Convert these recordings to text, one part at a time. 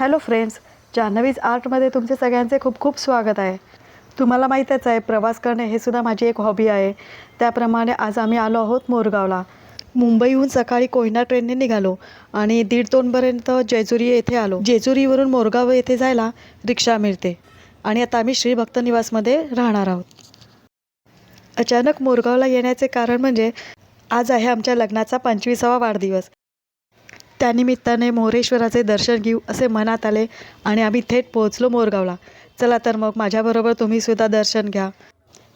Hello friends, जान्हवीज आर्टमध्ये तुमचे सगळ्यांचे खूप खूप स्वागत आहे. तुम्हाला माहीतच आहे, प्रवास करणे हे सुद्धा माझी एक हॉबी आहे. त्याप्रमाणे आज आम्ही आलो आहोत मोरगावला. मुंबईहून सकाळी कोयना ट्रेनने निघालो आणि 1:30पर्यंत जेजुरी येथे आलो. जेजुरीवरून मोरगाव येथे जायला रिक्षा मिळते आणि आता आम्ही श्री भक्त निवासमध्ये राहणार आहोत. अचानक मोरगावला येण्याचे कारण म्हणजे आज आहे आमच्या लग्नाचा 25वा वाढदिवस. त्यानिमित्ताने मोरेश्वराचे दर्शन घेऊ असे मनात आले आणि आम्ही थेट पोहोचलो मोरगावला. चला तर मग माझ्याबरोबर तुम्हीसुद्धा दर्शन घ्या.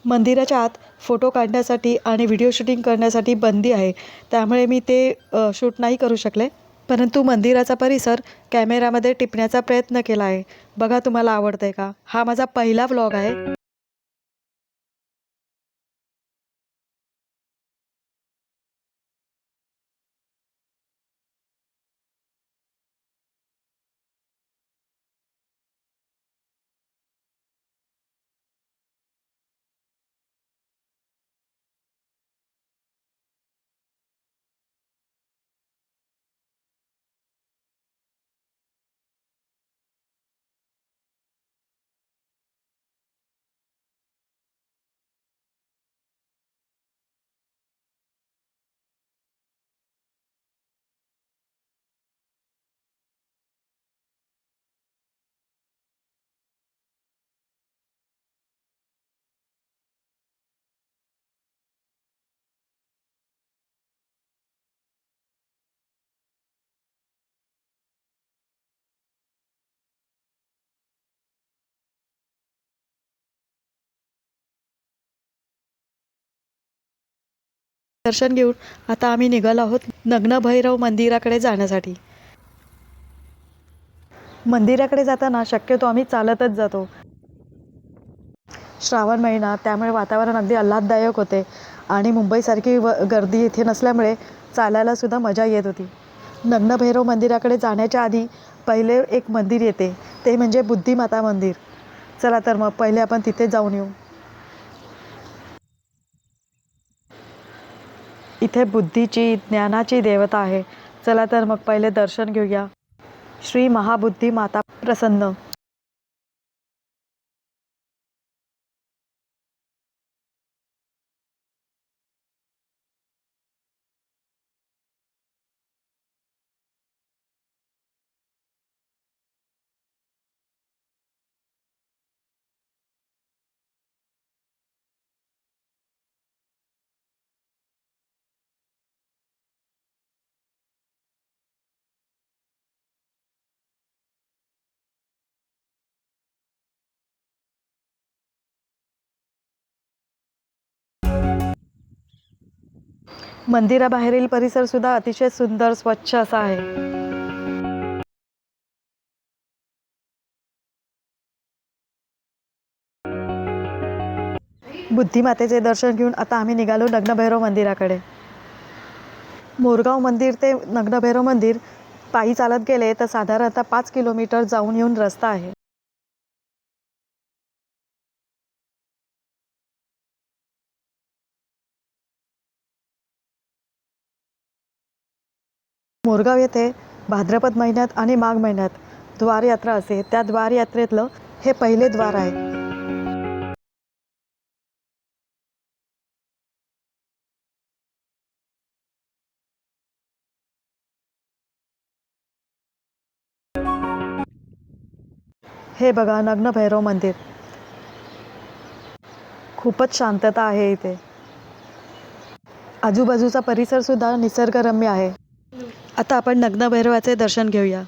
मंदिराच्या आत फोटो काढण्यासाठी आणि व्हिडिओ शूटिंग करण्यासाठी बंदी आहे, त्यामुळे मी ते शूट नाही करू शकले. परंतु मंदिराचा परिसर कॅमेऱ्यामध्ये टिपण्याचा प्रयत्न केला आहे. बघा तुम्हाला आवडतंय का? हा माझा पहिला व्लॉग आहे. दर्शन घेऊन आता आम्ही निघालो आहोत नग्न भैरव मंदिराकडे जाण्यासाठी. मंदिराकडे जाताना शक्यतो आम्ही चालतच जातो. श्रावण महिना, त्यामुळे वातावरण अगदी आल्हाददायक होते आणि मुंबईसारखी गर्दी इथे नसल्यामुळे चालायला सुद्धा मजा येत होती. नग्न भैरव मंदिराकडे जाण्याच्या आधी पहिले एक मंदिर येते, ते म्हणजे बुद्धिमाता मंदिर. चला तर मग पहिले आपण तिथे जाऊन येऊ. इथे बुद्धीची, ज्ञानाची देवता आहे. चला तर मग पहिले दर्शन घेऊया. श्री महाबुद्धी माता प्रसन्न. मंदिराबाहेरील परिसर सुद्धा अतिशय सुंदर, स्वच्छ असा आहे. बुद्धिमातेचे दर्शन घेऊन आता आम्ही निघालो नग्नभैरव मंदिराकडे. मोरगाव मंदिर ते नग्नभैरव मंदिर पायी चालत गेले तर साधारणतः 5 किलोमीटर जाऊन येऊन रस्ता आहे. मोरगाव येथे भाद्रपद महिन्यात आणि माघ महिन्यात द्वारयात्रा असते. त्या द्वारयात्रेतलं हे पहिले द्वार आहे. हे बघा नग्नभैरव मंदिर. खूपच शांतता आहे इथे. आजूबाजूचा परिसर सुद्धा निसर्गरम्य आहे. आता आपण नग्नभैरवाचे दर्शन घेऊया.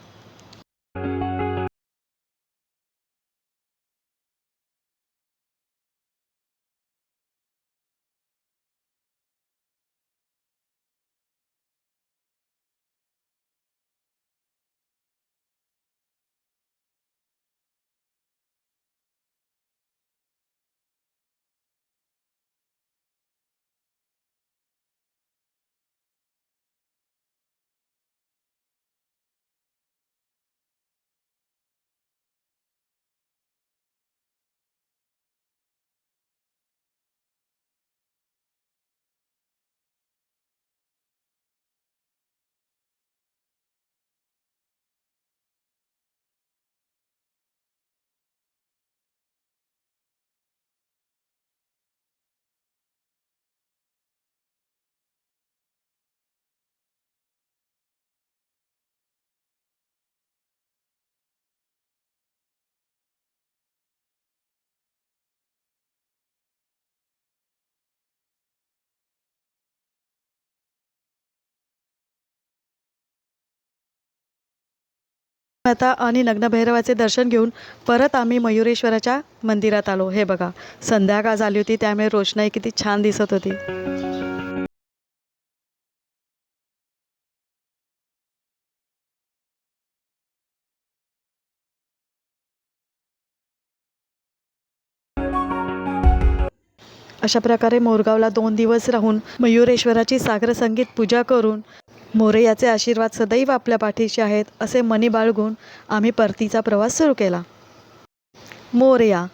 माता आणि नग्नभैरवाचे दर्शन घेऊन परत आम्ही मयुरेश्वराच्या मंदिरात आलो. हे बघा, संध्याकाळ झाली होती त्यामुळे रोषणाई किती छान दिसत होती. अशा प्रकारे मोरगावला 2 दिवस राहून मयुरेश्वराची सागर संगीत पूजा करून मोरयाचे आशीर्वाद सदैव आपल्या पाठीशी आहेत असे मनी बाळगून आम्ही परतीचा प्रवास सुरू केला. मोरया.